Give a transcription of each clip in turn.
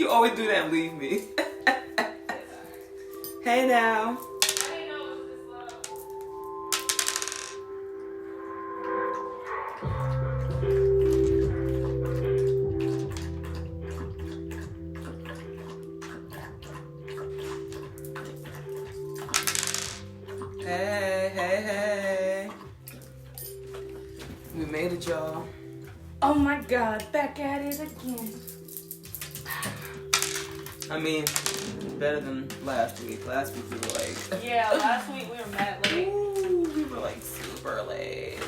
You always do that and leave me. Hey now. Hey. We made it, y'all. Oh my God, back at it again. I mean, better than last week. Last week we were like... Yeah, last week we were mad late. Ooh, we were like super late.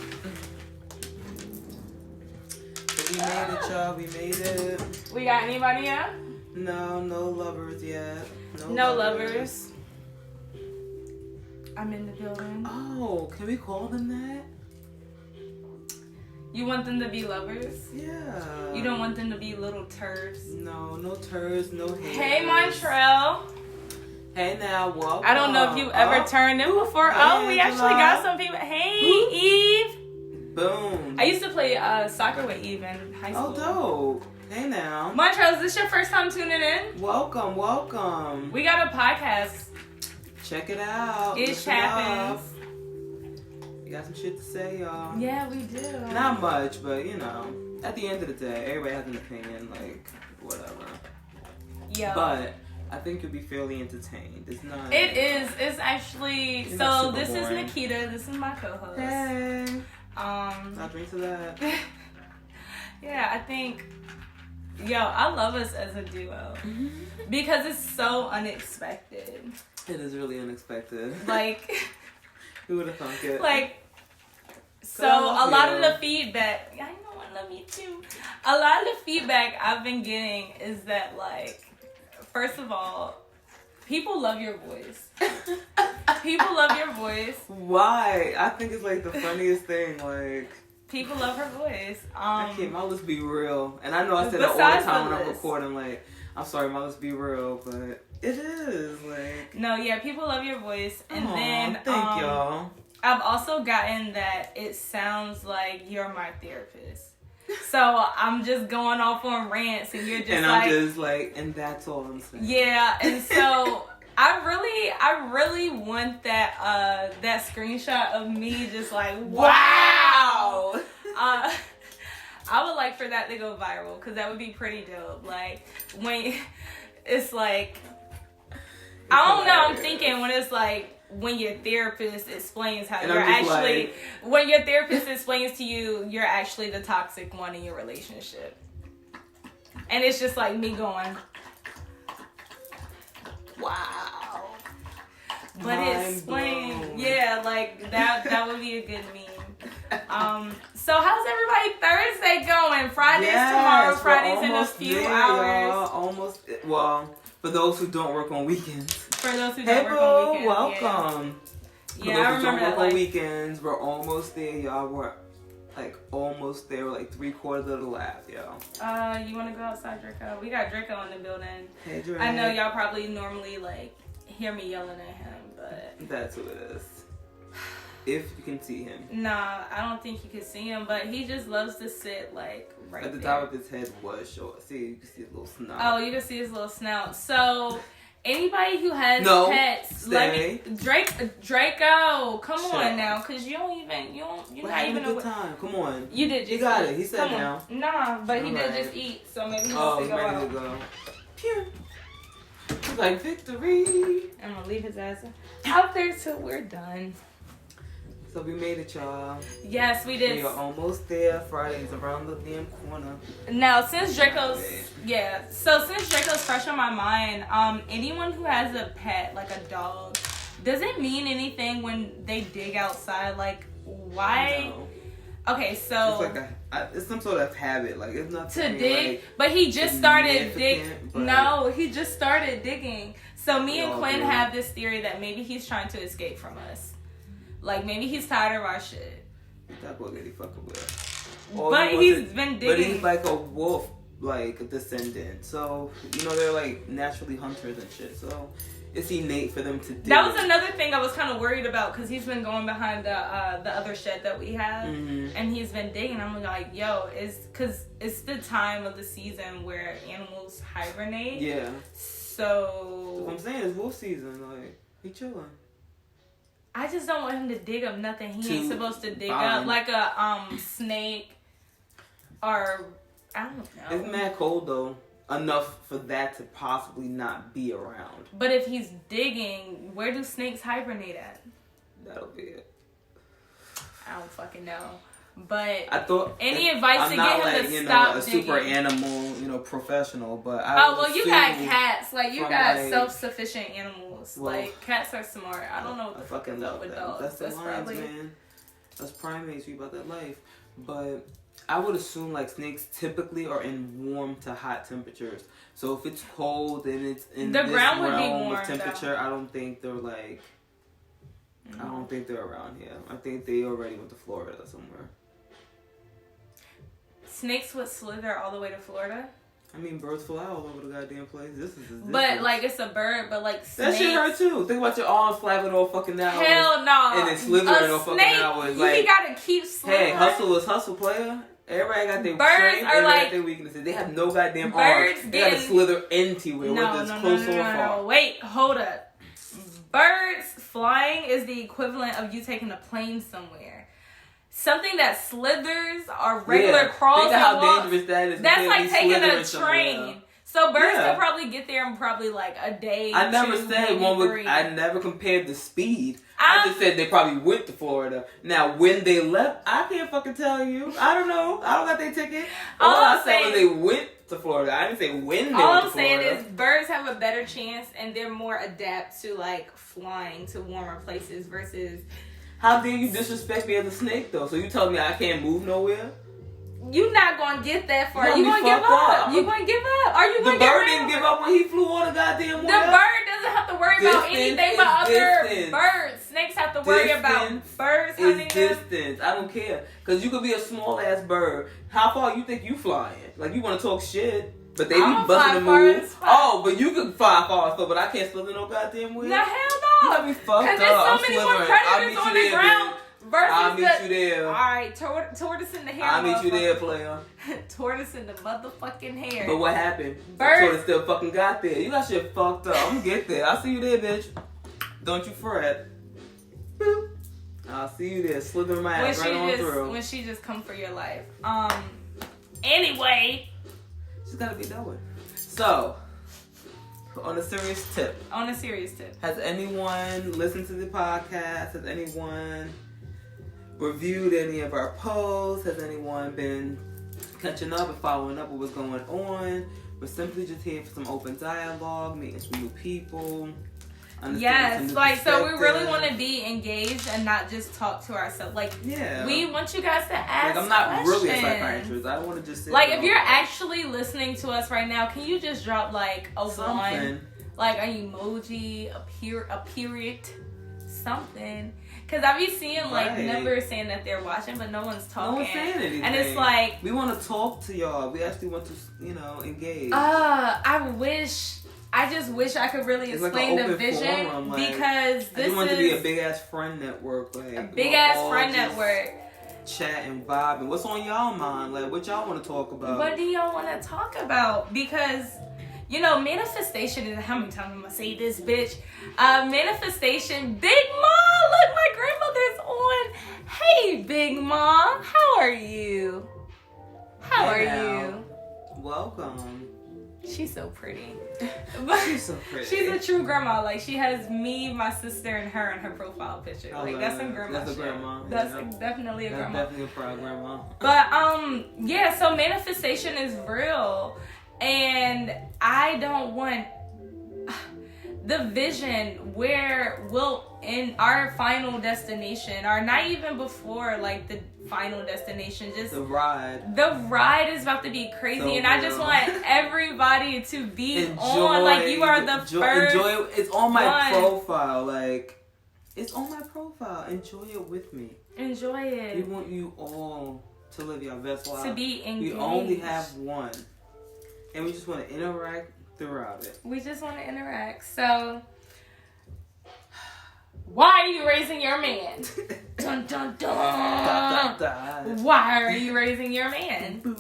But we made it, y'all. We made it. We got anybody yet? No lovers yet. No lovers. I'm in the building. Oh, can we call them that? You want them to be lovers? Yeah. You don't want them to be little turds? No turds, no haters. Hey, Montreal. Hey now, welcome. I don't know if you ever turned in before. Oh, we actually got some people. Hey, Eve. Boom. I used to play soccer with Eve in high school. Oh, dope. Hey now. Montreal, is this your first time tuning in? Welcome. We got a podcast. Check it out. It Listen happens. up. We got some shit to say, y'all. Yeah, we do. Not much, but you know, at the end of the day, everybody has an opinion, like, whatever. Yeah. But I think you'll be fairly entertained. It's not. It is. It's actually. It's So not this super is boring. Nikita. This is my co-host. Hey. I'll drink to that. Yeah, I think. Yo, I love us as a duo because it's so unexpected. It is really unexpected. Like. Who would have thunk it? Like. So I love a lot you. of the feedback. I know I love you too. A lot of the feedback I've been getting is that, like, first of all, people love your voice. People love your voice. Why? I think it's like the funniest thing. Like, People love her voice. I can't. Let's be real. And I know I say that all the Besides time the when I'm list. recording. Like, I'm sorry, let's be real, but it is like. No, yeah, people love your voice. And Aw, then thank y'all. I've also gotten that it sounds like you're my therapist. So I'm just going off on rants and you're just And like, I'm just like, and that's all I'm saying. yeah, and so I really want that that screenshot of me just like, wow. I would like for that to go viral because that would be pretty dope. Like when it's like, I don't know. I'm thinking when it's like when your therapist explains how And you're I'm just actually like- when your therapist explains to you you're actually the toxic one in your relationship, and it's just like me going, wow. But Mind explain, blown. yeah, like that would be a good meme. So how's everybody Thursday going? Friday's tomorrow. we're Fridays in a almost few there, hours. y'all. Almost. Well, for those who don't work on weekends. For those who Hey, don't work on boo, weekends. welcome. Yeah, For I those who remember don't that. work on Like, weekends, we're almost there, y'all. We're like almost there. We're like 3/4 of the lap, y'all. you want to go outside, Draco? We got Draco in the building. Hey, Drake. I know y'all probably normally like hear me yelling at him, but That's who it is. If you can see him. nah, I don't think you can see him. But he just loves to sit like right At the there. top of his head was short. See, you can see a little snout. Oh, you can see his little snout. So, anybody who has No, pets, stay. Draco, come Shut on up. now, cause you're We're not having even a good time. Come on. You did just You got eat. it. He said Come on. now. Nah, but he did Alright. just eat, so maybe he Oh, needs he's to go ready to out. go. Pew. He's like, victory. I'm gonna leave his ass out there till we're done. So we made it, y'all. Yes, we did. We are almost there. Friday's around the damn corner. Now, since Draco's fresh on my mind, anyone who has a pet, like a dog, does it mean anything when they dig outside? Like, why? No. Okay, so It's like it's some sort of habit. Like it's nothing. to dig, like, but he just started dig. significant, but- No, he just started digging. So me We and all Quinn do. have this theory that maybe he's trying to escape from us. Like maybe he's tired of our shit. that boy that he fucking with. All But he wants he's is- been But digging. he's like a wolf, like descendant. So they're like naturally hunters and shit. So it's innate for them to do. That was another thing I was kind of worried about because he's been going behind the other shed that we have, and he's been digging. I'm like, yo, because it's the time of the season where animals hibernate. Yeah. So what I'm saying is wolf season. Like, he chilling. I just don't want him to dig up nothing he ain't supposed to dig up, like a snake or I don't know. It's mad cold though. Enough for that to possibly not be around. But if he's digging, where do snakes hibernate at? That'll be it. I don't fucking know. But I thought any advice to get him to stop a digging? super animal, professional, but you got cats. Like you got self-sufficient animals. Well, like cats are smart. I don't know what the fuck is up with dogs. That's the lions, man. That's primates. We about that life. But I would assume like snakes typically are in warm to hot temperatures. So if it's cold and it's in the ground would be warm of temperature, though. I don't think they're like. I don't think they're around here. I think they already went to Florida somewhere. Snakes would slither all the way to Florida? I mean, birds fly all over the goddamn place. This is but, like, it's a bird, but, like, snakes... That shit hurt, too. Think about your arms flapping all fucking hours. Hell no. And then slithering all fucking hours. Like, you gotta keep slithering. Hey, hustle is hustle, player. Everybody got their birds are like their weaknesses. They have no goddamn arms. They gotta slither into it, whether it's close or far. Wait, hold up. Birds flying is the equivalent of you taking a plane somewhere. Something that slithers or regular crawls. Think of how dangerous that is. That's like taking a train. So birds could probably get there in probably like a day. I never said one would. I never compared the speed. I just said they probably went to Florida. Now when they left, I can't fucking tell you. I don't know. I don't got their ticket. All I said was they went to Florida. I didn't say when they went to Florida. All I'm saying is birds have a better chance and they're more adept to like flying to warmer places versus. How dare you disrespect me as a snake though? So you telling me I can't move nowhere? You're not gonna get that far. You gonna give up? You gonna give up? Are you gonna give up? The bird didn't give up when he flew on the goddamn wall. The bird doesn't have to worry about anything but other birds. Snakes have to worry about birds hunting them. Distance. I don't care. Cause you could be a small ass bird. How far you think you flying? Like you want to talk shit. But they be busting the move. Oh, but you can fly far, but I can't slither no goddamn way. No, hell no. You got me fucked up. Because there's so many more predators on the ground. I'll meet you there. Alright, tortoise in the hair. I'll meet you there, player. Tortoise in the motherfucking hair. But what happened? Bird. Tortoise still fucking got there. You got shit fucked up. I'm gonna get there. I'll see you there, bitch. Don't you fret. Boop. I'll see you there. Slither my ass right on through. When she just come for your life. Anyway. She's gotta be done with. So, on a serious tip. Has anyone listened to the podcast? Has anyone reviewed any of our posts? Has anyone been catching up and following up with what's going on? We're simply just here for some open dialogue, meeting some new people. Yes, like, so we really want to be engaged and not just talk to ourselves. Like, we want you guys to ask I'm not questions. really a psychiatrist. I don't want to just say like, if you're actually listening to us right now, can you just drop, like, a something. one, like, an emoji, a period, something. Because I be seeing, like, numbers saying that they're watching, but no one's talking. No one's saying anything. And it's like... We want to talk to y'all. We actually want to, engage. I just wish I could really explain the vision forum, like, because this is... want to be a big-ass friend network. Like, a big-ass friend network. Chat and vibe. And what's on y'all mind? Like, what y'all want to talk about? What do y'all want to talk about? Because... manifestation is... How many times am I going to say this, bitch? Manifestation. Big Mom! Look, my grandmother's on. Hey, Big Mom. How are you? How are you? Welcome. She's so pretty. She's so pretty. She's a true grandma. Like, she has me, my sister, and her in her profile picture. Like, that's some grandma That's a grandma. That's definitely a grandma. That's definitely a proud grandma. But, so manifestation is real. And I don't want the vision where we'll in our final destination, or not even before like the final destination, just the ride. The ride is about to be crazy, so and I just want everybody to be on. Like, you are the first. Enjoy it. It's on my profile. Like, it's on my profile. Enjoy it with me. Enjoy it. We want you all to live your best life. To be engaged. We only have one. And we just want to interact throughout it. We just want to interact. So, Why are you raising your man? Dun, dun, dun. Why are you raising your man?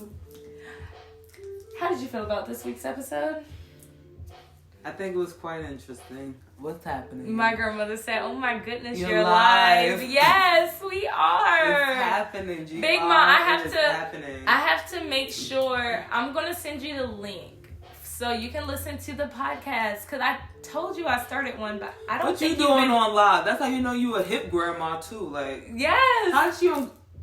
How did you feel about this week's episode? I think it was quite interesting. What's happening? My grandmother said, "Oh my goodness, you're live." Yes, we are. It's happening, G. Big Mom, I have to make sure. I'm gonna send you the link so you can listen to the podcast. Cause I told you I started one, but I don't. What think you doing on live? That's how you know you a hip grandma too. Like, yes.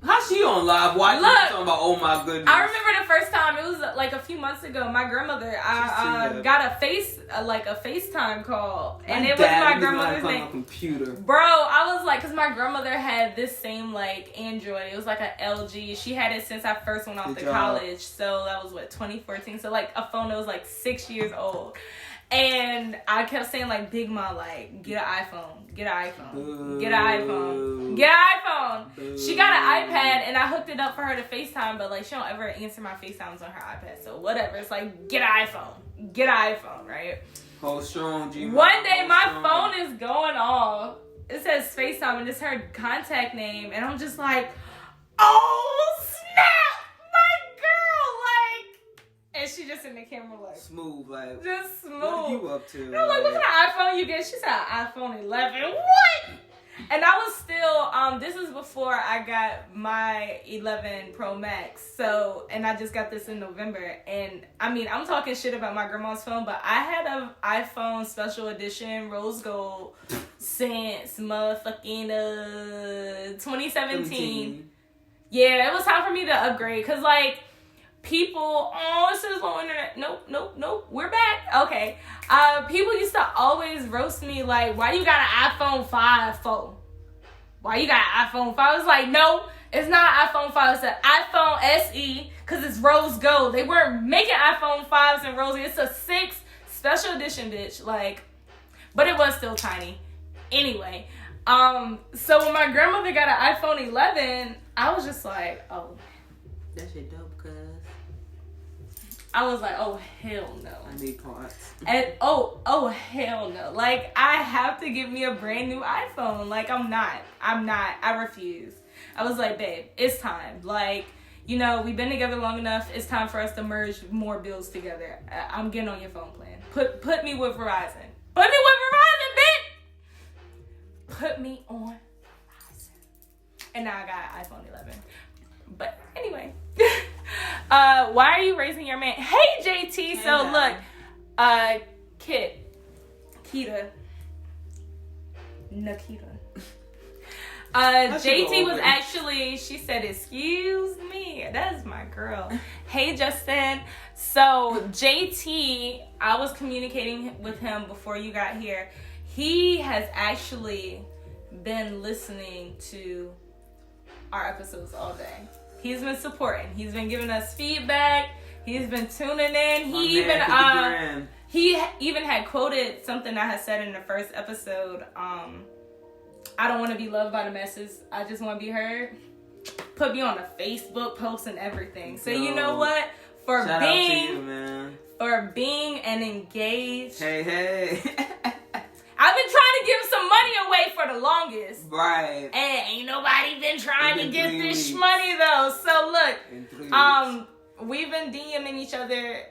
How's she on live? Why you talking about? Oh my goodness! I remember the first time. It was like a few months ago. My grandmother, I got a FaceTime call, and it was my grandmother's name. Computer. Bro, I was like, cause my grandmother had this same like Android. It was like an LG. She had it since I first went off to college. So that was 2014. So like a phone that was like 6 years old. And I kept saying like, Big Ma, like, get an iPhone, get an iPhone, Boo. get an iPhone, get an iPhone. Boo. She got an iPad and I hooked it up for her to FaceTime, but like she don't ever answer my FaceTimes on her iPad. So whatever. It's like, get an iPhone, right? Hold strong, G. One day my phone is going off. It says FaceTime and it's her contact name, and I'm just like, oh snap, my girl, like. And she just in the camera like smooth, like just smooth. What are you up to? And I'm like, what kind of iPhone you get? She said iPhone 11. What? And I was still this is before I got my 11 Pro Max. So, and I just got this in November. And I mean, I'm talking shit about my grandma's phone, but I had an iPhone special edition rose gold since motherfucking 2017. Yeah, it was time for me to upgrade cuz like people, this is low internet. Nope. We're back. Okay. People used to always roast me like, why you got an iPhone 5 for? Why you got an iPhone 5? I was like, no, it's not an iPhone 5. It's an iPhone SE because it's rose gold. They weren't making iPhone 5s and rose. It's a 6 special edition, bitch. Like, but it was still tiny. Anyway, so when my grandmother got an iPhone 11, I was just like, oh. That shit dope, cuz. I was like, oh, hell no. I need parts. And, oh, hell no. Like, I have to give me a brand new iPhone. Like, I'm not. I refuse. I was like, babe, it's time. Like, you know, we've been together long enough. It's time for us to merge more bills together. I'm getting on your phone plan. Put me with Verizon. Put me with Verizon, bitch! Put me on Verizon. And now I got an iPhone 11. But anyway, why are you raising your man? Hey, JT. Hey, so look, Nikita. JT was actually, she said, excuse me. That is my girl. Hey, Justin. So JT, I was communicating with him before you got here. He has actually been listening to our episodes all day. He's been supporting. He's been giving us feedback. He's been tuning in. He even had quoted something I had said in the first episode. I don't want to be loved by the masses. I just want to be heard. Put me on a Facebook post and everything. So you know what? For being an engaged. Hey. I've been trying to give some money away for the longest. Right. And ain't nobody been trying to get this money though. So look, we've been DMing each other.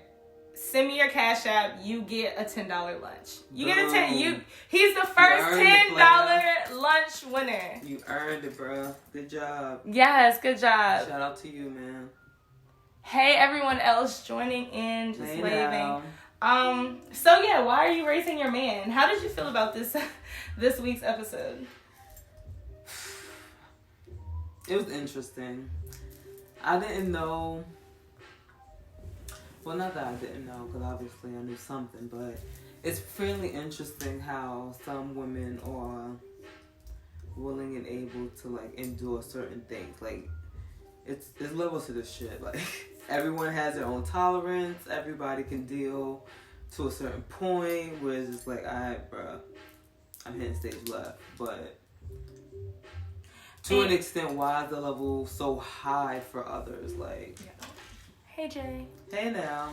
Send me your Cash App. You get a $10 lunch. You get a $10. He's the first $10 lunch winner. You earned it, bro. Good job. Yes, good job. Shout out to you, man. Hey, everyone else joining in, just waving. So yeah, why are you raising your man? How did you feel about this week's episode? It was interesting. I didn't know. Well, not that I didn't know, because obviously I knew something, but it's fairly interesting how some women are willing and able to like endure certain things. Like, it's levels to this shit. Like, everyone has their own tolerance. Everybody can deal to a certain point where it's just like, alright, bro, I'm hitting stage left. But to an extent, why is the level so high for others? Like, yeah. Hey, Jay. Hey now.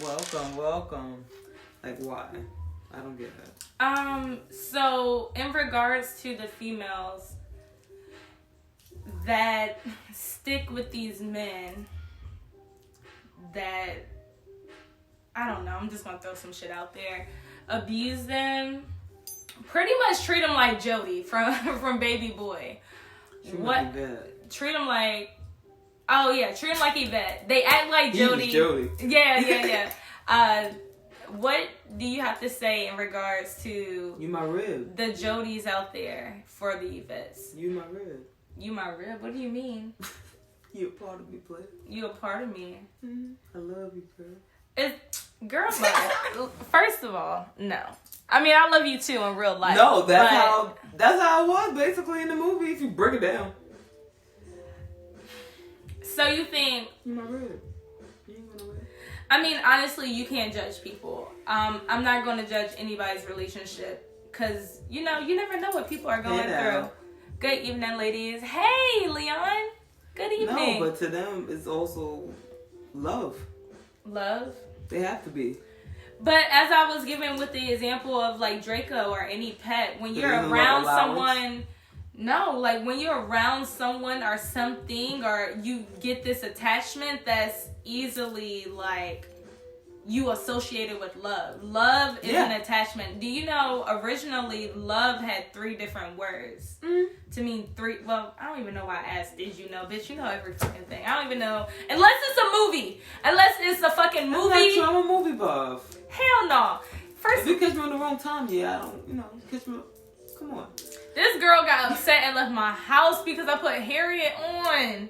Welcome. Like, why? I don't get that. So in regards to the females that stick with these men that, I don't know, I'm just gonna throw some shit out there, abuse them, pretty much treat them like Jody from Baby Boy. Treat them like, oh yeah, treat them like Yvette. They act like Jody. Yeah. What do you have to say in regards to you my rib, the Jodys out there for the Yvettes? You my rib. You my rib? What do you mean? You a part of me, player. You a part of me. Mm-hmm. I love you, girl. Girl, first of all, no. I mean, I love you too in real life. No, that's how it was basically in the movie. If you break it down. So you think? You my rib. You ain't gonna win. I mean, honestly, you can't judge people. I'm not going to judge anybody's relationship because, you know, you never know what people are going through. Good evening, ladies. Hey, Leon. Good evening. No, but to them, it's also love. Love? They have to be. But as I was giving with the example of, like, Draco or any pet, when you're around someone... No, like, when you're around someone or something, or you get this attachment that's easily, like, you associated with love. Love is an attachment. Do you know, originally, love had 3 different words to mean 3... Well, I don't even know why I asked, did you know? Bitch, you know every fucking thing. I don't even know. Unless it's a movie. Unless it's a fucking movie. I'm a movie buff. Hell no. If you catch me on the wrong time, I don't, catch me... Come on. This girl got upset and left my house because I put Harriet on.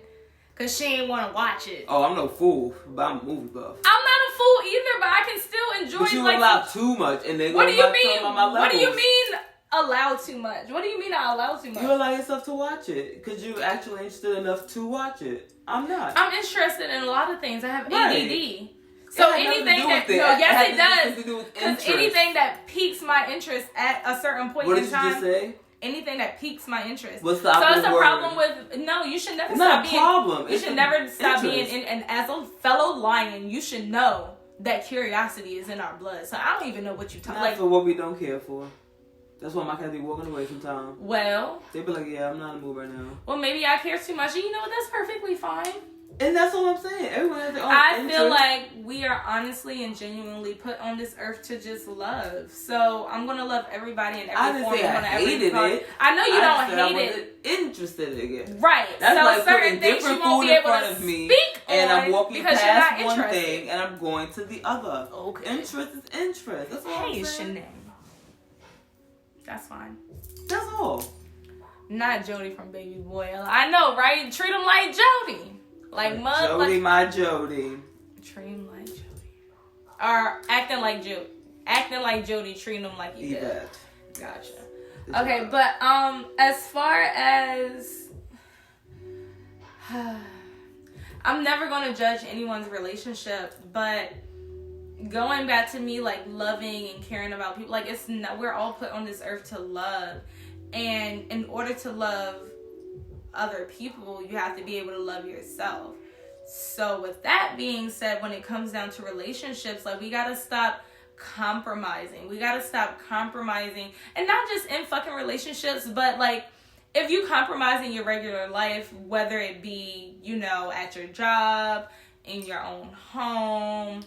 Because she ain't want to watch it. Oh, I'm no fool, but I'm a movie buff. I'm not a fool either, but I can still enjoy it. But you allow too much, and they what do you mean? What do you mean allow too much? What do you mean I allow too much? You allow yourself to watch it because you're actually interested enough to watch it. I'm not. I'm interested in a lot of things. I have ADD. So anything that it does. Because anything that piques my interest at a certain point in time. What did you just say? Anything that piques my interest. What's the opposite So it's a problem with you should never stop being. Problem. You should never stop being. And as a fellow lion, you should know that curiosity is in our blood. So I don't even know what you talking. Not for what we don't care for. That's why my cat be walking away sometimes. Well, they be like, yeah, I'm not in the mood right now. Well, maybe I care too much. And you know what? That's perfectly fine. And that's all I'm saying. Everyone has their own interest. Feel like we are honestly and genuinely put on this earth to just love. So I'm gonna love everybody in every form. I hated it. I know you don't hate it. Interested again. Right. That's so like certain things you won't be able to speak on, and I'm walking because past you're not one thing and I'm going to the other. Okay. Interest is interest. That's all I'm saying. Shanae. That's fine. That's all. Not Jody from Baby Boy. I know, right? Treat him like Jody. Like mud. Jody, my Jody. Treat him like Jody. Or acting like Jody. Acting like Jody, treating him like Yvette. Gotcha. Okay, but as far as I'm never gonna judge anyone's relationship, but going back to me like loving and caring about people, like it's not, we're all put on this earth to love, and in order to love other people, you have to be able to love yourself. So with that being said, when it comes down to relationships, like we gotta stop compromising. We gotta stop compromising, and not just in fucking relationships, but like if you compromise in your regular life, whether it be, at your job, in your own home,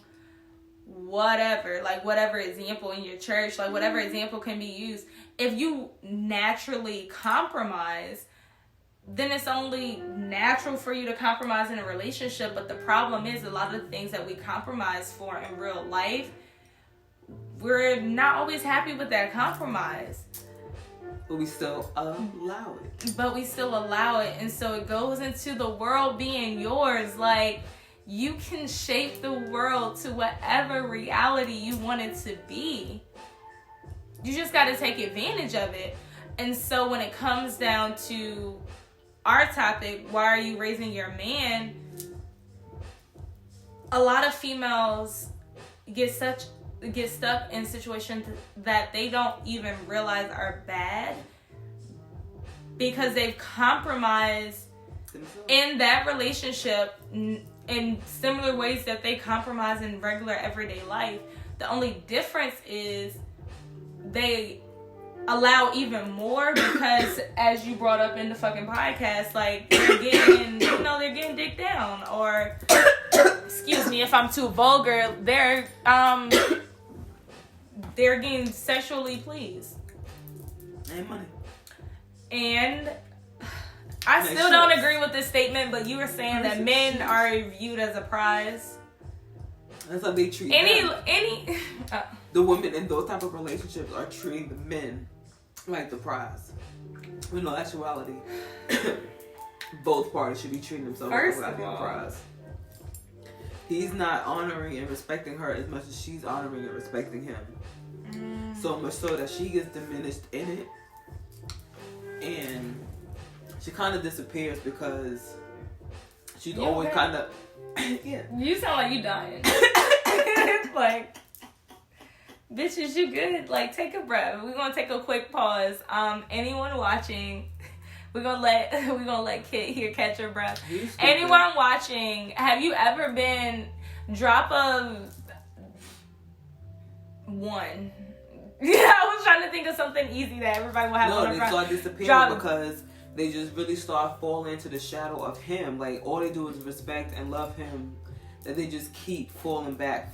whatever, like whatever example in your church, like whatever example can be used, if you naturally compromise, then it's only natural for you to compromise in a relationship. But the problem is a lot of the things that we compromise for in real life, we're not always happy with that compromise. But we still allow it. And so it goes into the world being yours. Like, you can shape the world to whatever reality you want it to be. You just got to take advantage of it. And so when it comes down to our topic, why are you raising your man? A lot of females get stuck in situations that they don't even realize are bad because they've compromised in that relationship in similar ways that they compromise in regular everyday life. The only difference is they allow even more because, as you brought up in the fucking podcast, like, they're getting, they're getting dick down, or excuse me if I'm too vulgar, they're getting sexually pleased. And money. And I still don't agree with this statement, but you were saying that men are viewed as a prize. That's how they treat the women in those type of relationships are treating the men like the prize. In all actuality, both parties should be treating themselves like the prize. He's not honoring and respecting her as much as she's honoring and respecting him. So much so that she gets diminished in it, and she kind of disappears because she's always kind of. Yeah. You sound like you dying. Like, bitches, you good? Like, take a breath. We're gonna take a quick pause. Anyone watching, we're gonna let Kit here catch her breath. Anyone watching, have you ever been drop of one? Yeah, I was trying to think of something easy that everybody will have on the front. No, they start disappearing because they just really start falling into the shadow of him. Like, all they do is respect and love him, that they just keep falling back,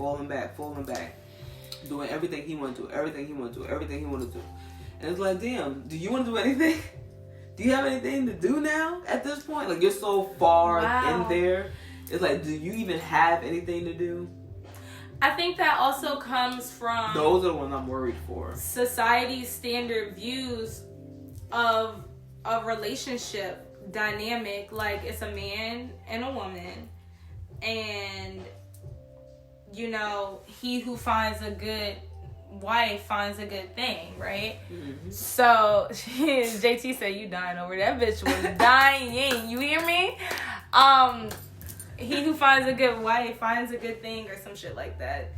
doing everything he want to do, everything he want to do. And it's like, damn, do you want to do anything? Do you have anything to do now at this point? Like, you're so far in there. It's like, do you even have anything to do? I think that also comes from... Those are the ones I'm worried for. Society's standard views of a relationship dynamic. Like, it's a man and a woman. And, he who finds a good wife finds a good thing, right? Mm-hmm. So, JT said, you dying over that bitch was dying. You hear me? He who finds a good wife finds a good thing, or some shit like that.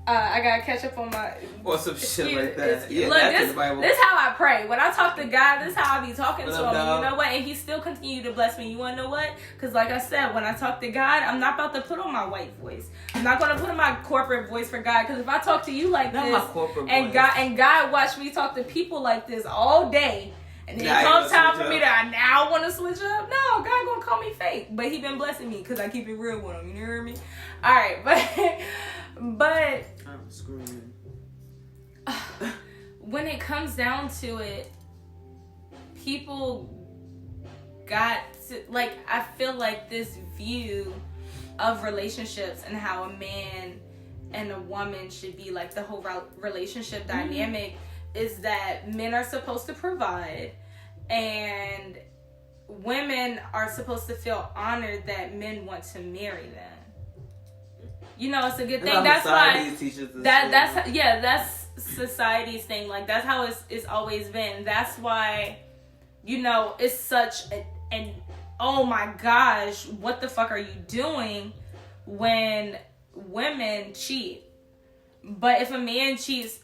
I gotta catch up on my... Or some shit like that. Yeah, look, that's in the Bible. This is how I pray. When I talk to God, this is how I be talking to him. You know what? And he still continue to bless me. You wanna know what? Because like I said, when I talk to God, I'm not about to put on my white voice. I'm not gonna put on my corporate voice for God. Because if I talk to you like this, and God watch me talk to people like this all day, and then it comes time for me to now want to switch up. No, God gonna call me fake, but he been blessing me because I keep it real with him. You hear me? All right, but I'm screaming. When it comes down to it, people got to, like, I feel like this view of relationships and how a man and a woman should be, like, the whole relationship dynamic is that men are supposed to provide and women are supposed to feel honored that men want to marry them. It's a good thing. That's why that's society's thing. Like, that's how it's always been. That's why, it's such an oh my gosh, what the fuck are you doing when women cheat? But if a man cheats,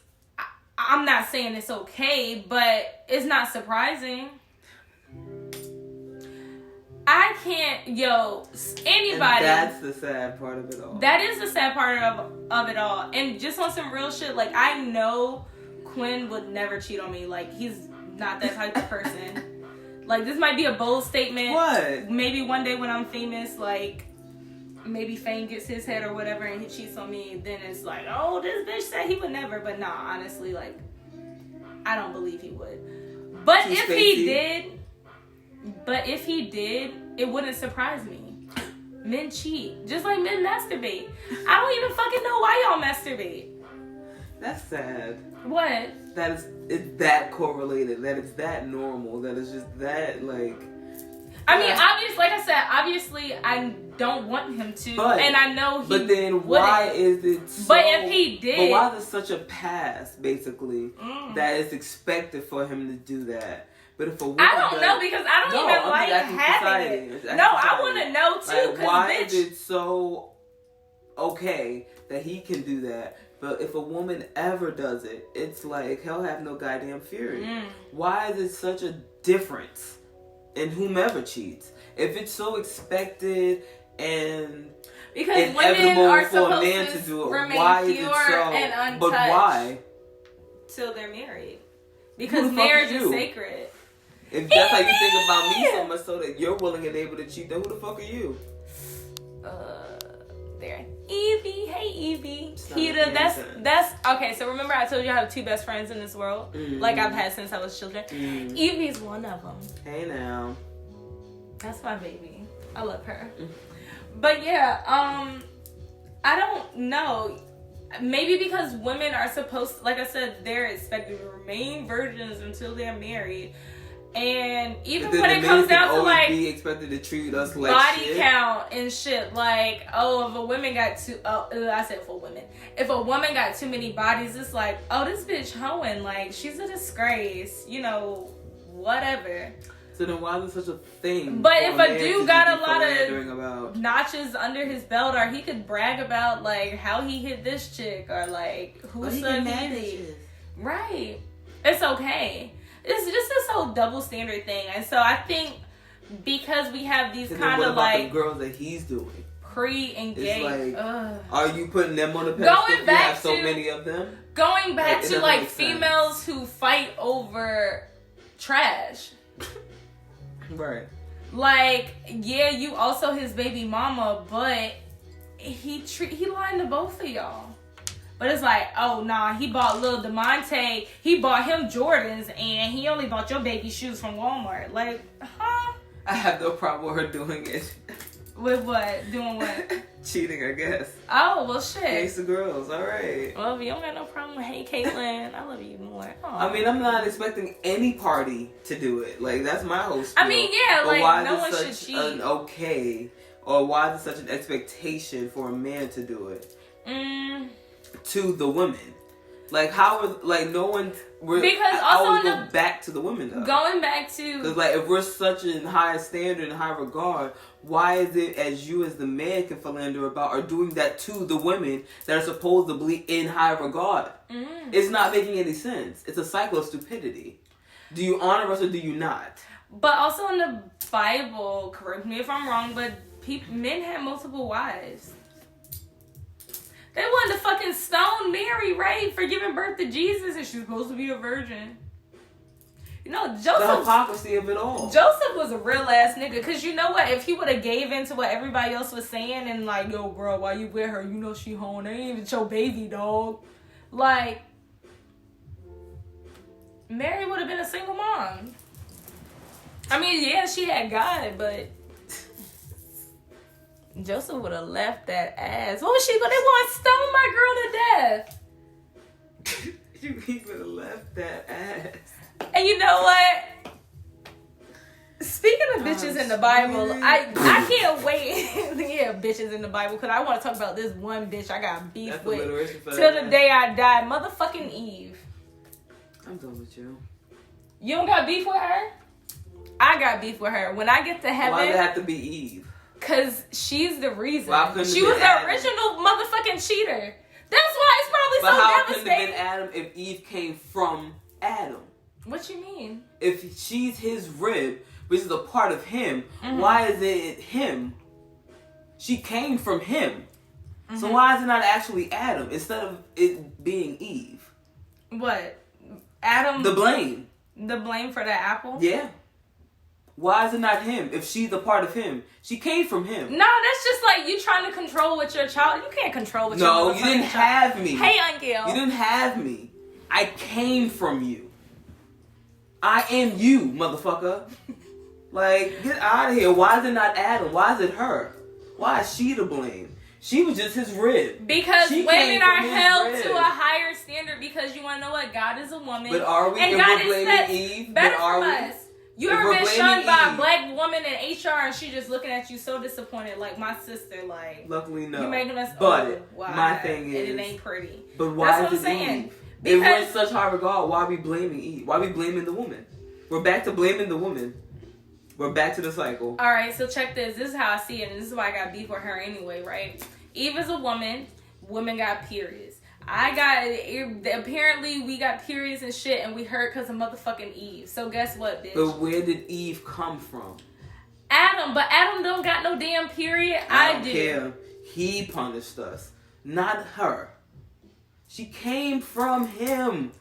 I'm not saying it's okay, but it's not surprising. I can't, anybody. And that's the sad part of it all. That is the sad part of it all. And just on some real shit, like, I know Quinn would never cheat on me. Like, he's not that type of person. Like, this might be a bold statement. What? Maybe one day when I'm famous, like, maybe Fame gets his head or whatever and he cheats on me, then it's like, oh, this bitch said he would never. But nah, honestly, like, I don't believe he would. But if he did, it wouldn't surprise me. Men cheat. Just like men masturbate. I don't even fucking know why y'all masturbate. That's sad. What? It's that correlated. That it's that normal. That it's just that, like... I mean, obviously, like I said, obviously, I don't want him to, and I know he. But then, why is it? So, but if he did, but why is it such a pass, basically, that it's expected for him to do that? But if a woman, I don't know because I don't even like having it. No, I want to know too. Like, why is it so okay that he can do that? But if a woman ever does it, it's like he'll have no goddamn fury. Why is it such a difference? And whomever cheats, if it's so expected and because inevitable for a man to do it, remain why is pure it so? And untouched. But why? till they're married. Because marriage is sacred. If that's how you think about me so much so that you're willing and able to cheat, then who the fuck are you? There. Evie. Hey, Evie. Kita, that's... Okay, so remember I told you I have 2 best friends in this world? Mm-hmm. Like I've had since I was children. Mm-hmm. Evie's one of them. Hey, now. That's my baby. I love her. Mm-hmm. But yeah, I don't know. Maybe because women are supposed to, like I said, they're expected to remain virgins until they're married. And even when it comes down to like be expected to treat us like body shit. Count and shit, like if a woman got I said for women, if a woman got too many bodies, it's like, oh, this bitch hoeing, like she's a disgrace, whatever. So then why is it such a thing? But if a dude got a lot of notches under his belt, or he could brag about like how he hit this chick, or like who's the right, it's okay. It's just this whole double standard thing. And so I think because we have these kind of like the girls that he's doing pre-engaged, like, are you putting them on the pedestal? You have so many of them. Going back to like females who fight over trash. Right. Like, yeah, you also his baby mama, but he lying to both of y'all. But it's like, oh, nah, he bought Lil DeMonte. He bought him Jordans, and he only bought your baby shoes from Walmart. Like, huh? I have no problem with her doing it. With what? Doing what? Cheating, I guess. Oh, well, shit. Ace of girls, all right. Well, if you don't got no problem with, hey, Caitlyn, I love you more. Aww. I mean, I'm not expecting any party to do it. Like, that's my whole spiel. I mean, yeah, but like, no one should cheat. An okay, or why is it such an expectation for a man to do it? To the women. Like, how is, like, no one... Because I always go back to the women, though. Going back to... Because, like, if we're such in high standard and high regard, why is it as you as the man can philander about are doing that to the women that are supposedly in high regard? Mm-hmm. It's not making any sense. It's a cycle of stupidity. Do you honor us or do you not? But also in the Bible, correct me if I'm wrong, but men had multiple wives. They wanted to fucking stone Mary, right? For giving birth to Jesus, and she's supposed to be a virgin. Joseph... The hypocrisy of it all. Joseph was a real ass nigga. Because you know what? If he would have gave in to what everybody else was saying and like, yo, bro, why you with her? You know she home. They ain't even your baby, dog. Like, Mary would have been a single mom. I mean, yeah, she had God, but... Joseph would have left that ass. What was she gonna? They want to stone my girl to death. He would have left that ass. And you know what? Speaking of bitches in the Bible, I can't wait. Yeah, bitches in the Bible, because I want to talk about this one bitch I got beef with till the day I die. Motherfucking Eve. I'm done with you. You don't got beef with her? I got beef with her. When I get to heaven, why did it have to be Eve? Because she's the reason. She was the original motherfucking cheater. That's why it's probably so devastating. But how couldn't it have been Adam if Eve came from Adam? What you mean? If she's his rib, which is a part of him, why is it him? She came from him. So why is it not actually Adam instead of it being Eve? What? Adam? The blame. The blame for that apple? Yeah. Why is it not him? If she's a part of him, she came from him. No, that's just like you trying to control what your child. You can't control what your child. No, you didn't have me. Hey, Aunt Gail. You didn't have me. I came from you. I am you, motherfucker. Like, get out of here. Why is it not Adam? Why is it her? Why is she to blame? She was just his rib. Because women are held to a higher standard. Because you want to know what? God is a woman. But are we? And God is set Eve, better from us. You ever been shunned by a black woman in HR and she just looking at you so disappointed, like my sister, like. Luckily, no. You making us. But my thing is, and it ain't pretty. But why That's is what I'm it saying. Eve? If we're in such high regard, why are we blaming Eve? Why are we blaming the woman? We're back to blaming the woman. We're back to the cycle. All right, so check this. This is how I see it, and this is why I got beef with her anyway, right? Eve is a woman. Women got periods. Apparently we got periods and shit, and we hurt because of motherfucking Eve. So guess what, bitch? But where did Eve come from? Adam, but Adam don't got no damn period. I don't care. He punished us, not her. She came from him.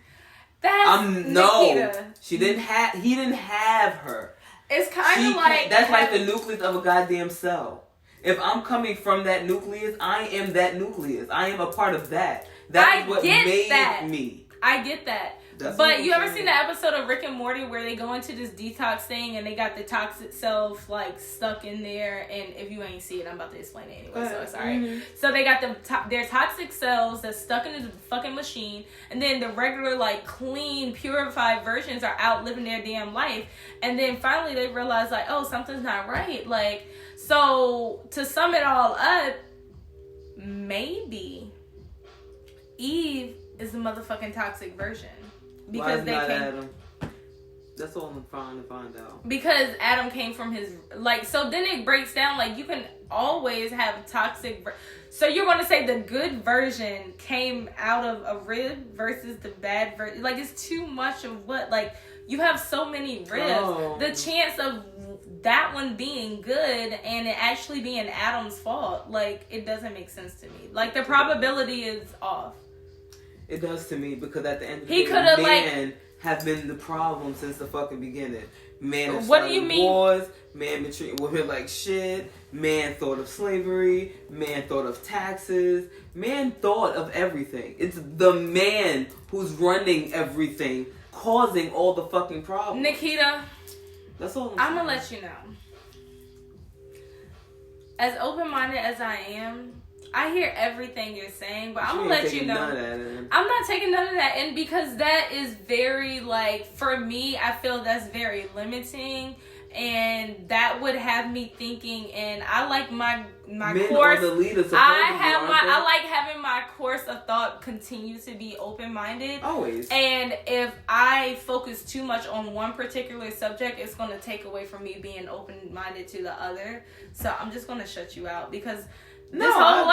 That's no. Nikita. He didn't have her. It's kind of like... That's like the nucleus of a goddamn cell. If I'm coming from that nucleus, I am that nucleus. I am a part of that. That is what made me. I get that. But you ever seen the episode of Rick and Morty where they go into this detox thing and they got the toxic self like stuck in there? And if you ain't see it, I'm about to explain it anyway, so sorry. Mm-hmm. So they got their toxic cells that's stuck in the fucking machine, and then the regular like clean, purified versions are out living their damn life. And then finally they realize like, oh, something's not right. Like, so to sum it all up, maybe Eve is the motherfucking toxic version. Because they came. Adam? That's all I'm trying to find out. Because Adam came from his like. So then it breaks down like you can always have toxic. So you're going to say the good version came out of a rib versus the bad version. Like it's too much of what like you have so many ribs. Oh. The chance of that one being good and it actually being Adam's fault, like it doesn't make sense to me. Like the probability is off. It does to me because at the end of the day, man have been the problem since the fucking beginning. Man have started wars. Man been treating women like shit. Man thought of slavery. Man thought of taxes. Man thought of everything. It's the man who's running everything, causing all the fucking problems. Nikita, that's all I'm gonna let you know. As open-minded as I am, I hear everything you're saying, but I'm gonna let you know. I'm not taking none of that in because that is very like for me. I feel that's very limiting, and that would have me thinking. And I like my Men course. Are the leaders I like having my course of thought continue to be open-minded. Always. And if I focus too much on one particular subject, it's gonna take away from me being open-minded to the other. So I'm just gonna shut you out because. This whole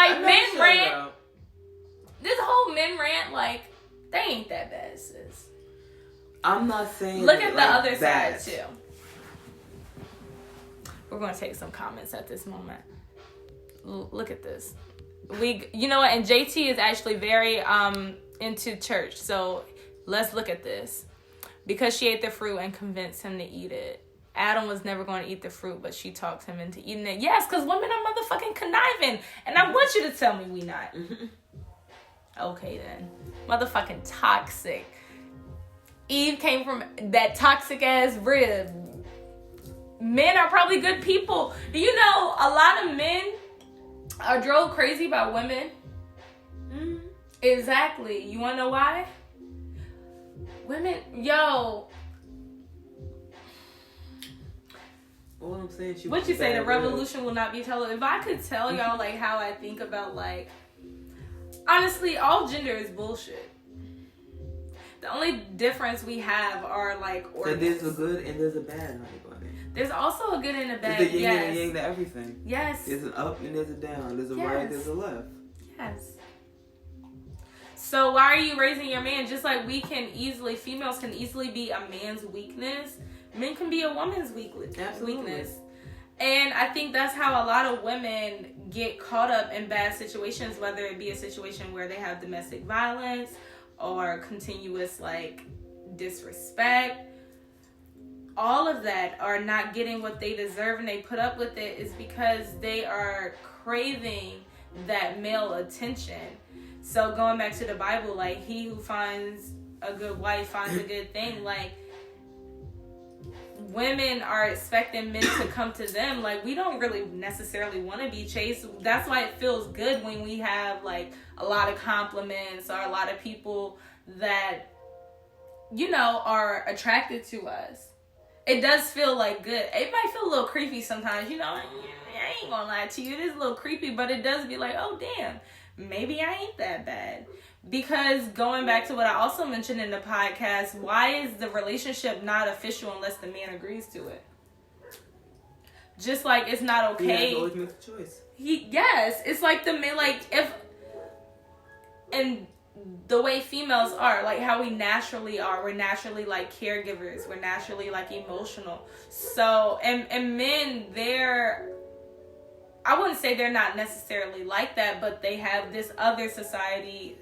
men rant, like they ain't that bad, sis. I'm not saying. Look at the other side too. We're gonna take some comments at this moment. Look at this. You know what? And JT is actually very into church, so let's look at this. Because she ate the fruit and convinced him to eat it. Adam was never going to eat the fruit, but she talked him into eating it. Yes, because women are motherfucking conniving. And I want you to tell me we not. Okay, then. Motherfucking toxic. Eve came from that toxic-ass rib. Men are probably good people. Do you know a lot of men are drove crazy by women? Mm-hmm. Exactly. You want to know why? Women, All I'm saying, what you say? The revolution will not be told. If I could tell y'all like how I think about like, honestly, all gender is bullshit. The only difference we have are like organs. So there's a good and there's a bad, honey. There's also a good and a bad. There's the yin and the yang to everything. Yes. There's an up and there's a down. There's a right. There's a left. Yes. So why are you raising your man? Just like females can easily be a man's weakness. Men can be a woman's weakness. And I think that's how a lot of women get caught up in bad situations, whether it be a situation where they have domestic violence or continuous like disrespect. All of that are not getting what they deserve and they put up with it is because they are craving that male attention. So going back to the Bible, like he who finds a good wife finds a good thing. Like women are expecting men to come to them. Like we don't really necessarily want to be chased. That's why it feels good when we have like a lot of compliments or a lot of people that, you know, are attracted to us. It does feel like good. It might feel a little creepy sometimes, you know. I ain't gonna lie to you. It is a little creepy, but it does be like, oh damn, maybe I ain't that bad. Because going back to what I also mentioned in the podcast, why is the relationship not official unless the man agrees to it? Just like it's not okay. He always makes a choice. Yes, it's like the man, like if, and the way females are, like how we naturally are, we're naturally like caregivers, we're naturally like emotional. So, and men, I wouldn't say they're not necessarily like that, but they have this other society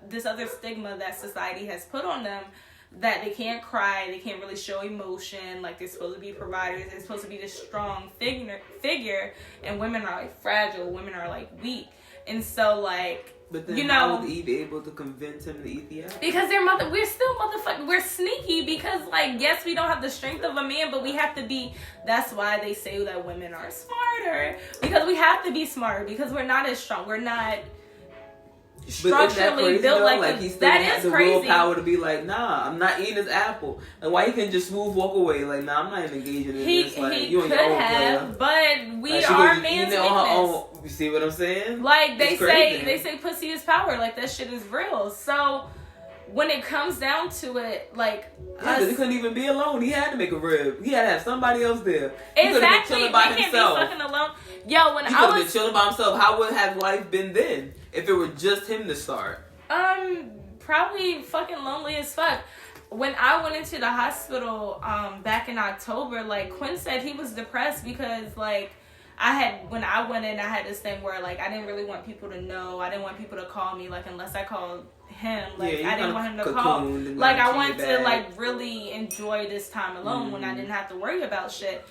this other stigma that society has put on them, that they can't cry, they can't really show emotion, like they're supposed to be providers, they're supposed to be this strong figure, and women are like fragile, women are like weak. And so like, but then how would Eve be able to convince him to eat the apple? Because we're still we're sneaky, because like, yes, we don't have the strength of a man, but we have to be, that's why they say that women are smarter, because we have to be smarter, because we're not as strong, we're not structurally built like he still has the willpower to be like, nah, I'm not eating this apple. Like, why he can just smooth walk away? Like, nah, I'm not even engaging in this. Like, he you could have, but we like, are man's weakness. You see what I'm saying? Like they say pussy is power. Like, that shit is real. So when it comes down to it, like, he couldn't even be alone. He had to make a rib. He had to have somebody else there. Exactly. He couldn't be himself. Can't be fucking alone. Yo, when he I was been chilling by himself, how would have life been then if it were just him to start? Probably fucking lonely as fuck. When I went into the hospital back in October, like, Quinn said he was depressed because, like, when I went in, I had this thing where, like, I didn't really want people to know. I didn't want people to call me, like, unless I called him. Like, I didn't want him to call. Like, I wanted to, like, really enjoy this time alone when I didn't have to worry about shit.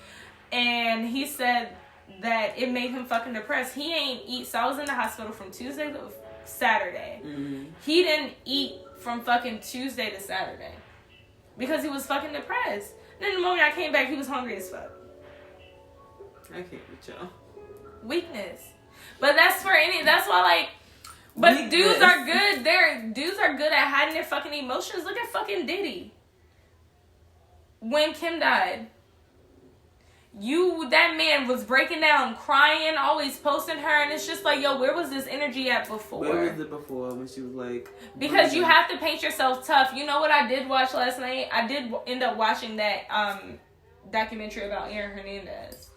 And he said that it made him fucking depressed. He ain't eat. So I was in the hospital from Tuesday to Saturday. He didn't eat from fucking Tuesday to Saturday because he was fucking depressed. And then the moment I came back, he was hungry as fuck. I can't with y'all. Weakness. But that's why, like, but weakness. Dudes are good. Dudes are good at hiding their fucking emotions. Look at fucking Diddy. When Kim died, that man was breaking down, crying, always posting her, and it's just like, yo, where was this energy at before? Where was it before when she was like... Because you have to paint yourself tough. You know what I did watch last night? I did end up watching that documentary about Aaron Hernandez.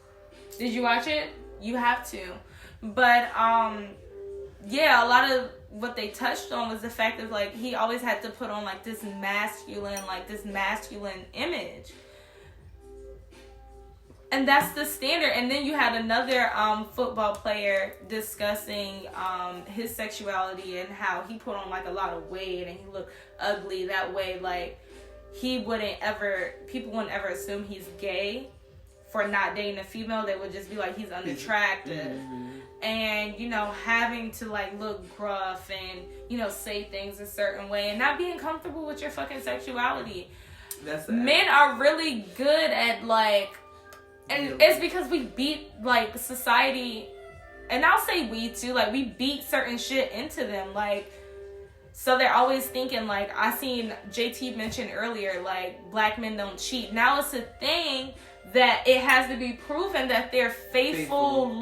Did you watch it? You have to. But, yeah, a lot of what they touched on was the fact of, like, he always had to put on, like, this masculine image. And that's the standard. And then you had another football player discussing his sexuality and how he put on, like, a lot of weight and he looked ugly that way. Like, people wouldn't ever assume he's gay for not dating a female. They would just be like, he's unattractive. And, you know, having to, like, look gruff and, you know, say things a certain way and not being comfortable with your fucking sexuality. Men are really good at, like, and it's because we beat, like, society, and I'll say we too, like, we beat certain shit into them, like, so they're always thinking, like, I seen JT mention earlier, like, black men don't cheat. Now it's a thing that it has to be proven that they're faithful.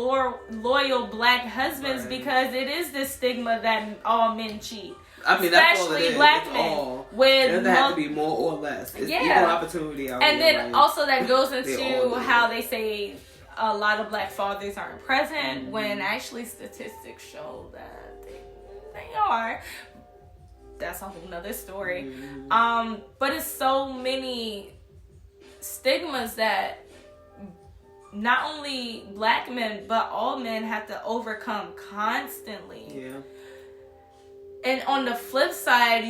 Loyal black husbands, because it is this stigma that all men cheat. I mean, that's all it is. Black it's men. All. It doesn't have to be more or less. It's equal opportunity out and here, then also that goes into how they say a lot of black fathers aren't present, when actually statistics show that they are. That's a whole nother story. But it's so many stigmas that not only black men, but all men have to overcome constantly. Yeah. And on the flip side,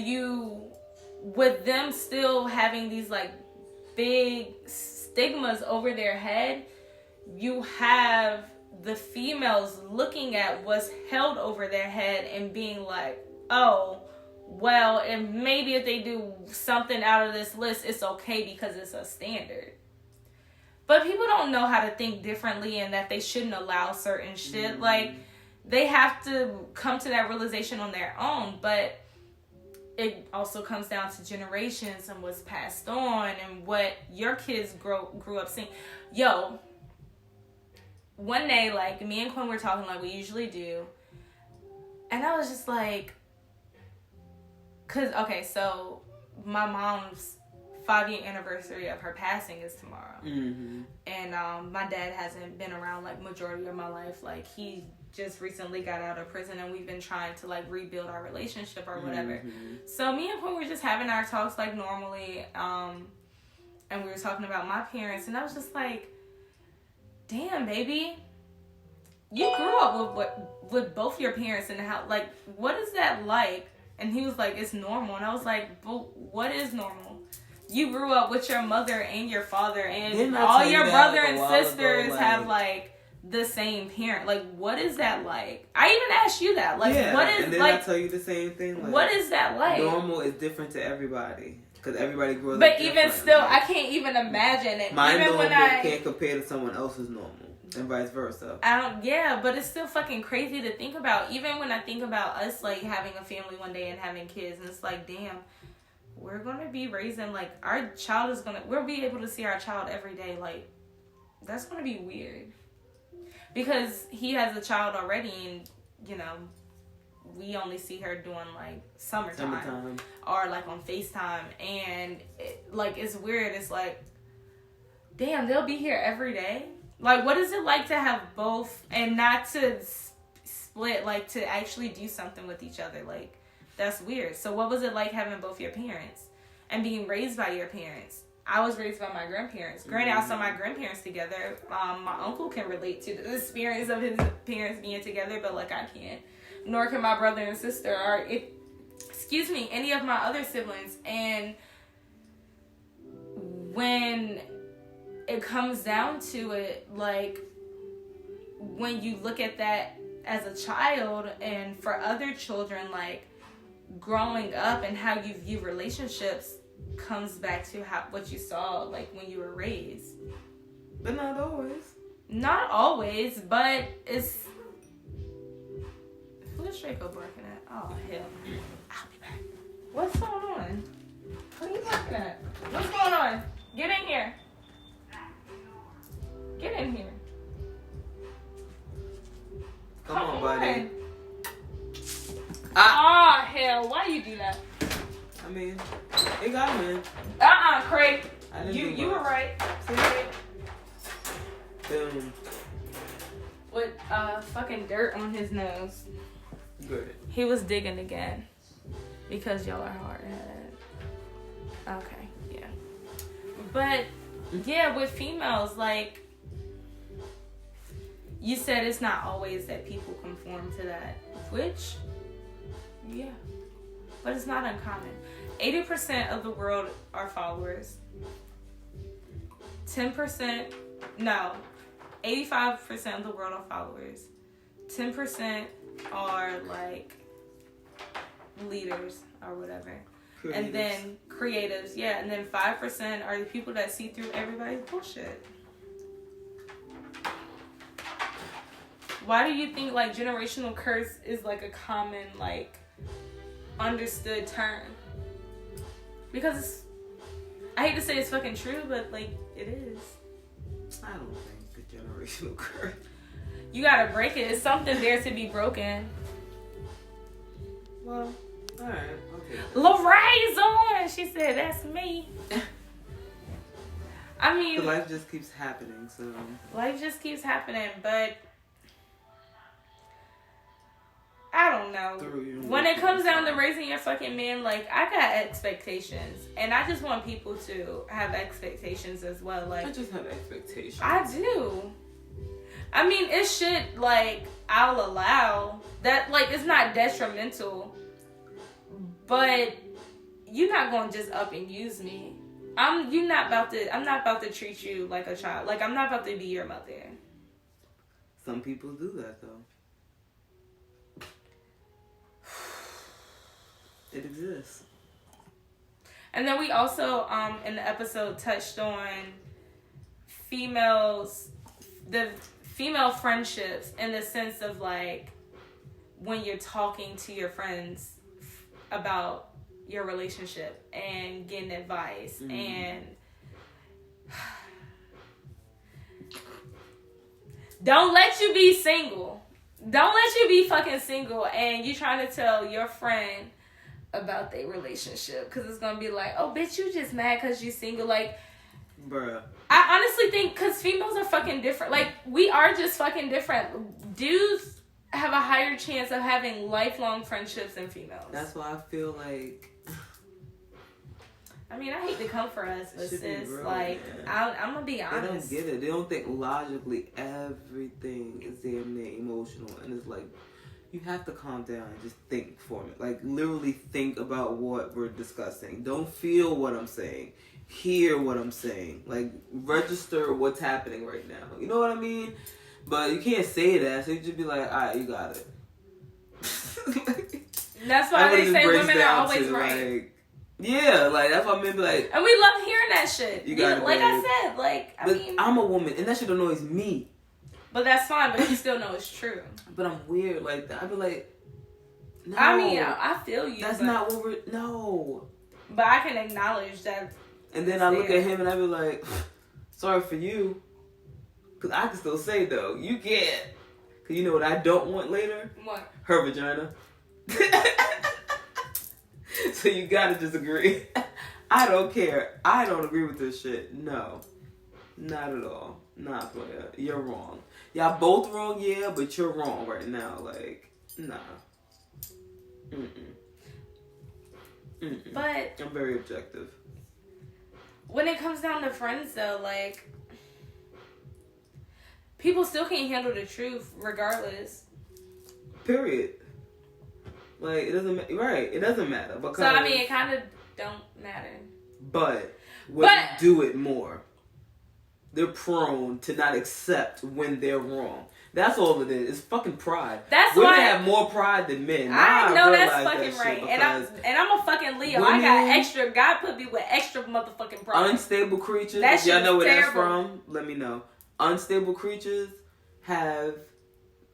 with them still having these, like, big stigmas over their head, you have the females looking at what's held over their head and being like, oh, well, and maybe if they do something out of this list, it's okay because it's a standard. But people don't know how to think differently and that they shouldn't allow certain shit. Like, they have to come to that realization on their own, but it also comes down to generations and what's passed on and what your kids grew up seeing. Yo, one day, like, me and Quinn were talking like we usually do, and I was just like, so my mom's 5-year anniversary of her passing is tomorrow. And my dad hasn't been around, like, majority of my life. Like, he just recently got out of prison and we've been trying to, like, rebuild our relationship or whatever. So me and Quinn were just having our talks, like, normally, and we were talking about my parents, and I was just like, damn, baby, you grew up with both your parents in the house. Like, what is that like And he was like, it's normal. And I was like, but what is normal? You grew up with your mother and your father, and all your brother and sisters have, like, the same parent. Like, what is that like? I even asked you that. Like, what is, and then like, I tell you the same thing. Like, what is that like? Normal is different to everybody. Because everybody grows up But even still, I can't even imagine it. My even normal when I can't compare to someone else's normal. And vice versa. But it's still fucking crazy to think about. Even when I think about us, like, having a family one day and having kids, and it's like, damn, we're gonna be raising, like, our child is gonna, we'll be able to see our child every day. Like, that's gonna be weird. Because he has a child already, and, you know, we only see her doing, like, summertime. Or, like, on FaceTime. And, it's weird. It's like, damn, they'll be here every day? Like, what is it like to have both and not to split, like, to actually do something with each other? Like, that's weird. So what was it like having both your parents and being raised by your parents? I was raised by my grandparents. Granted, I saw my grandparents together. My uncle can relate to the experience of his parents being together, but, like, I can't. Nor can my brother and sister, or, any of my other siblings. And when it comes down to it, like, when you look at that as a child, and for other children, like, growing up and how you view relationships comes back to what you saw, like, when you were raised. But not always. Not always, but it's... Who is Draco barking at? Oh, hell. I'll be back. What's going on? What are you barking at? What's going on? Get in here. Get in here. Come on, buddy. Hell, why you do that? I mean, it got him in. Craig. You were right. Boom. With fucking dirt on his nose. Good. He was digging again. Because y'all are hard-headed. Okay, yeah. But, yeah, with females, like, you said it's not always that people conform to that. Which, yeah. But it's not uncommon. 80% of the world are followers. 85% of the world are followers. 10% are, like, leaders or whatever. Creatives. And then creatives, yeah. And then 5% are the people that see through everybody's bullshit. Why do you think, like, generational curse is, like, a common, like, understood term? Because it's, I hate to say it's fucking true, but, like, it is. I don't think the generational curse. You gotta break it. It's something there to be broken. Well, alright, okay. Lorraine's on! She said, that's me. I mean... Life just keeps happening, so... Life just keeps happening, but... I don't know. When it comes down to raising your fucking man, like, I got expectations. And I just want people to have expectations as well. Like, I just have expectations. I do. I mean, it should, like, I'll allow. That, like, it's not detrimental. But you're not going to just up and use me. I'm not about to treat you like a child. Like, I'm not about to be your mother. Some people do that, though. It exists. And then we also, in the episode, touched on the female friendships in the sense of, like, when you're talking to your friends about your relationship and getting advice and don't let you be single. Don't let you be fucking single and you trying to tell your friend about their relationship because it's gonna be like, oh bitch, you just mad because you single. Like, bruh, I honestly think because females are fucking different. Like, we are just fucking different. Dudes have a higher chance of having lifelong friendships than females. That's why I feel like, I mean, I hate to come for us, but sis, real, like, I'm gonna be honest. They don't get it. They don't think logically everything is damn near emotional, and it's like, you have to calm down and just think for a minute. Like, literally think about what we're discussing. Don't feel what I'm saying. Hear what I'm saying. Like, register what's happening right now. You know what I mean? But you can't say that, so you just be like, alright, you got it. That's why they say women are always right. Like, yeah, like, that's why men be like... And we love hearing that shit. You got it, like babe. I said, like, I mean... I'm a woman, and that shit annoys me. But that's fine, but you still know it's true. But I'm weird like that. I be like, no. I mean, I feel you. That's not what we're... No. But I can acknowledge that. And then I look at him and I be like, sorry for you. Because I can still say, though, you can't. Because you know what I don't want later? What? Her vagina. So you gotta just agree. I don't care. I don't agree with this shit. No. Not at all. Nah, player. You're wrong. Y'all both wrong, yeah, but you're wrong right now. Like, nah. But I'm very objective. When it comes down to friends, though, like, people still can't handle the truth regardless. Period. Like, it doesn't matter. Right, it doesn't matter. Because, so, I mean, it kind of don't matter. But women do it more. They're prone to not accept when they're wrong. That's all it is. It's fucking pride. That's women why have more pride than men. I know that's fucking right. And I'm a fucking Leo. I got extra. God put me with extra motherfucking pride. Unstable creatures. If y'all know where that's from, let me know. Unstable creatures have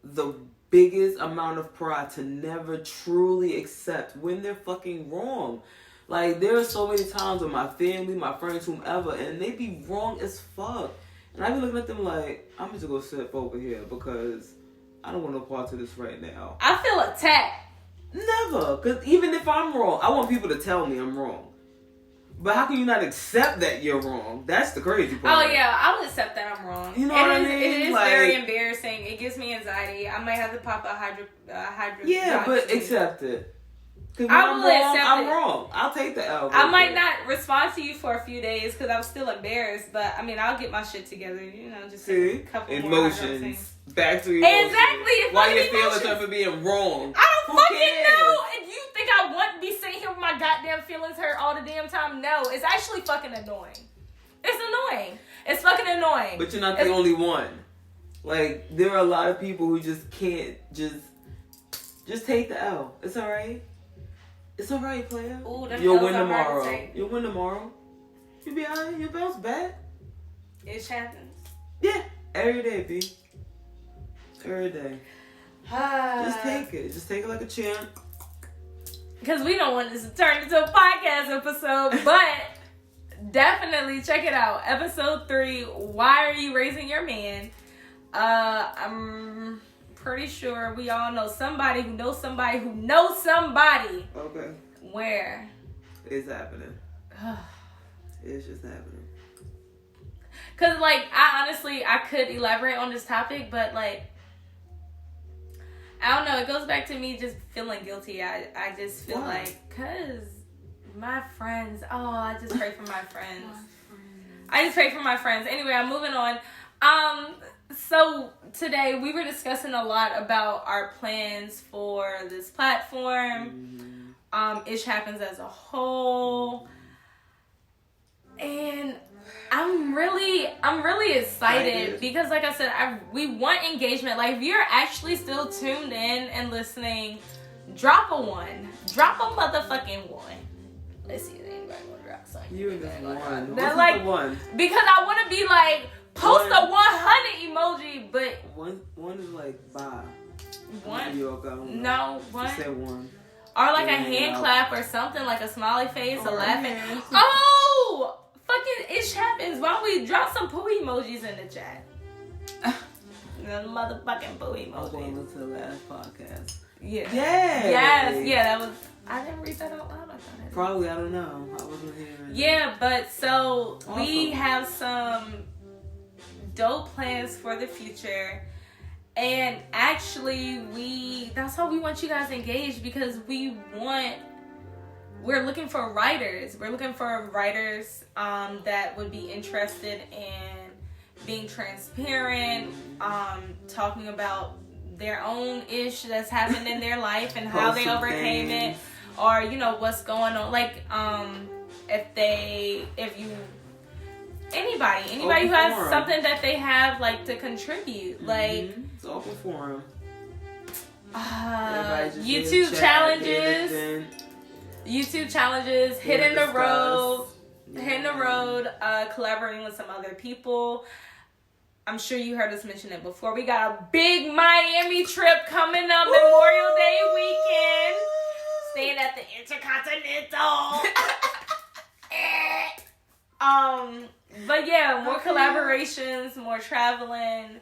the biggest amount of pride to never truly accept when they're fucking wrong. Like, there are so many times with my family, my friends, whomever, and they be wrong as fuck. And I be looking at them like, I'm just gonna sit over here because I don't want no part of this right now. I feel attacked. Never. Because even if I'm wrong, I want people to tell me I'm wrong. But how can you not accept that you're wrong? That's the crazy part. Oh, yeah. I'll accept that I'm wrong. You know what I mean? It is like, very embarrassing. It gives me anxiety. I might have to pop a hydro. Yeah, but accept it. Because I will accept I'm wrong. I'll take the L. I might not respond to you for a few days because I'm still embarrassed. But, I mean, I'll get my shit together. You know, just a couple emotions. More back to emotions. Exactly. Why you feelings are for being wrong? I don't fucking know. And you think I want to be sitting here with my goddamn feelings hurt all the damn time? No. It's actually fucking annoying. It's annoying. It's fucking annoying. But you're not the only one. Like, there are a lot of people who just can't just take the L. It's alright. It's alright, player. Ooh, you'll win tomorrow. You'll win tomorrow. You'll be alright. You'll bounce back. It happens. Yeah. Every day, B. Every day. Just take it. Just take it like a champ. Because we don't want this to turn into a podcast episode, but definitely check it out. Episode 3, Why Are You Raising Your Man? I'm pretty sure we all know somebody who knows somebody who knows somebody. Okay. Where? It's happening. It's just happening. Because, like, I could elaborate on this topic, but, like, I don't know. It goes back to me just feeling guilty. I just feel like, because my friends, I just pray for my friends. I just pray for my friends. Anyway, I'm moving on. So today we were discussing a lot about our plans for this platform. Ish Happens as a whole. And I'm really excited because, like I said, we want engagement. Like, if you're actually still tuned in and listening, drop a 1. Drop a motherfucking 1. Let's see if anybody will drop something. You and this 1. That's like, one. Because I want to be like, post a 100 emoji, but one is like bye. 1? No, 1. Just say 1. Or like a hand clap or something, like a smiley face, a laughing. Oh! Fucking Ish Happens. Why don't we drop some poo emojis in the chat? The motherfucking poo emojis. I was going to listen to the last podcast. Yeah. Yes. Yeah, that was... I didn't read that out loud. Probably, I don't know. I wasn't hearing. Yeah, but so we have some dope plans for the future. And actually, that's how we want you guys engaged, because we're looking for writers. We're looking for writers that would be interested in being transparent, talking about their own ish that's happened in their life and how they overcame it, or what's going on. Like anybody who has something that they have like to contribute, like it's open forum. YouTube challenges, hitting the road, collaborating with some other people. I'm sure you heard us mention it before. We got a big Miami trip coming up, Memorial Day weekend. Staying at the Intercontinental. But yeah, more collaborations, more traveling.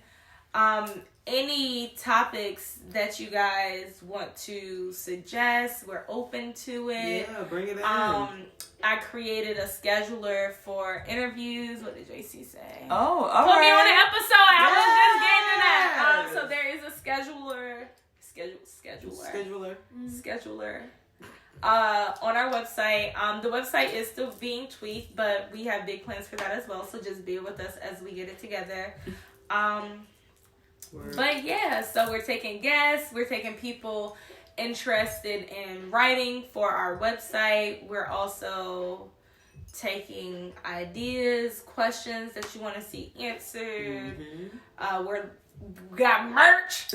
Any topics that you guys want to suggest, we're open to it. Yeah, bring it in. I created a scheduler for interviews. What did JC say? Oh, all Put right. me on an episode. I was just getting to that. So there is a scheduler on our website. The website is still being tweaked, but we have big plans for that as well. So just bear with us as we get it together. But yeah, so we're taking guests. We're taking people interested in writing for our website. We're also taking ideas, questions that you want to see answered. We got merch.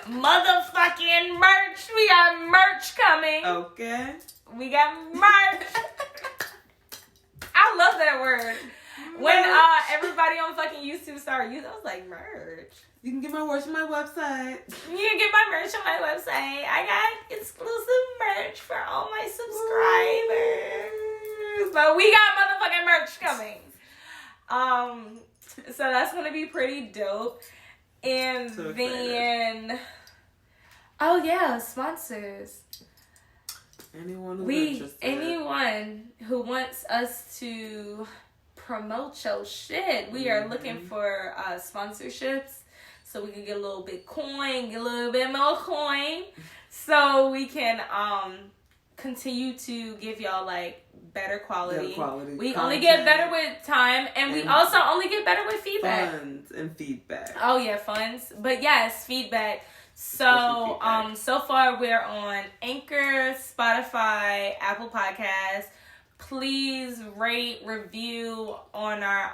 Motherfucking merch. We got merch coming. Okay. We got merch. I love that word. When everybody on fucking YouTube started using it, I was like, merch. You can get my merch on my website. You can get my merch on my website. I got exclusive merch for all my subscribers. But we got motherfucking merch coming. So that's gonna be pretty dope. And so then, oh yeah, sponsors. Anyone who wants us to promote your shit, we are looking for sponsorships. So we can get a little bit more coin, so we can continue to give y'all like better quality. We content. Only get better with time, and we also only get better with feedback. Funds and feedback. Oh yeah, funds. But yes, feedback. So so far we're on Anchor, Spotify, Apple Podcasts. Please rate, review on our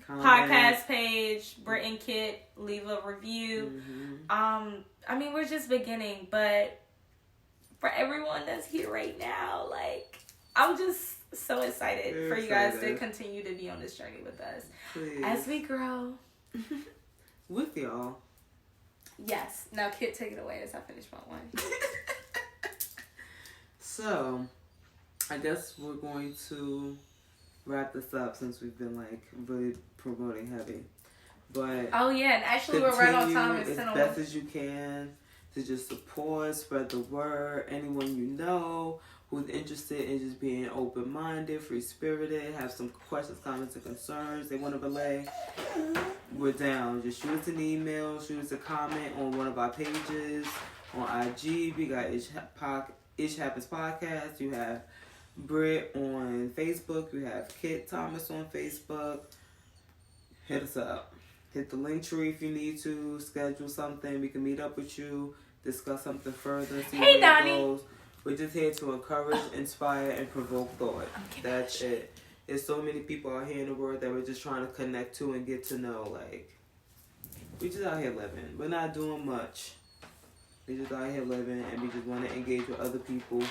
podcast page, Brit and Kit. Leave a review. I mean, we're just beginning, but for everyone that's here right now, like, I'm just so excited for you guys to continue to be on this journey with us. Please. As we grow. With y'all. Yes. Now, Kit, take it away as I finish my one. So, I guess we're going to wrap this up since we've been like really promoting heavy. But oh yeah, and actually we're right on time. As best as you can to just support, spread the word. Anyone you know who's interested in just being open-minded, free-spirited, have some questions, comments, and concerns they want to relay, we're down. Just shoot us an email, shoot us a comment on one of our pages on IG. We got Ish Happens Podcast. You have Brit on Facebook. You have Kit Thomas on Facebook. Hit us up. Hit the link tree if you need to. Schedule something. We can meet up with you. Discuss something further. See hey, where it goes. We're just here to encourage, inspire, and provoke thought. That's it. There's so many people out here in the world that we're just trying to connect to and get to know. Like, we just out here living. We're not doing much. We just out here living, and we just want to engage with other people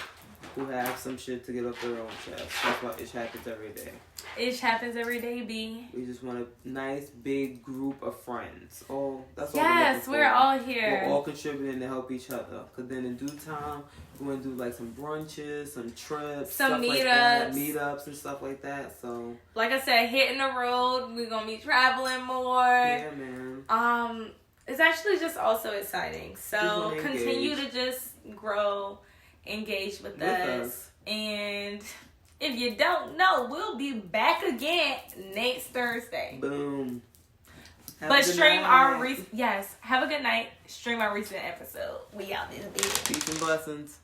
who have some shit to get off their own chest. That's why it happens every day. It happens every day, B. We just want a nice big group of friends. That's all. Yes, we're all here. We're all contributing to help each other. Cause then in due time, we're gonna do like some brunches, some trips, some meetups and stuff like that. So, like I said, hitting the road. We're gonna be traveling more. Yeah, man. It's actually just also exciting. So continue to just grow. Engage with us. And if you don't know, we'll be back again next Thursday. Boom. But stream our have a good night. Stream our recent episode. We out this bitch. Peace and blessings.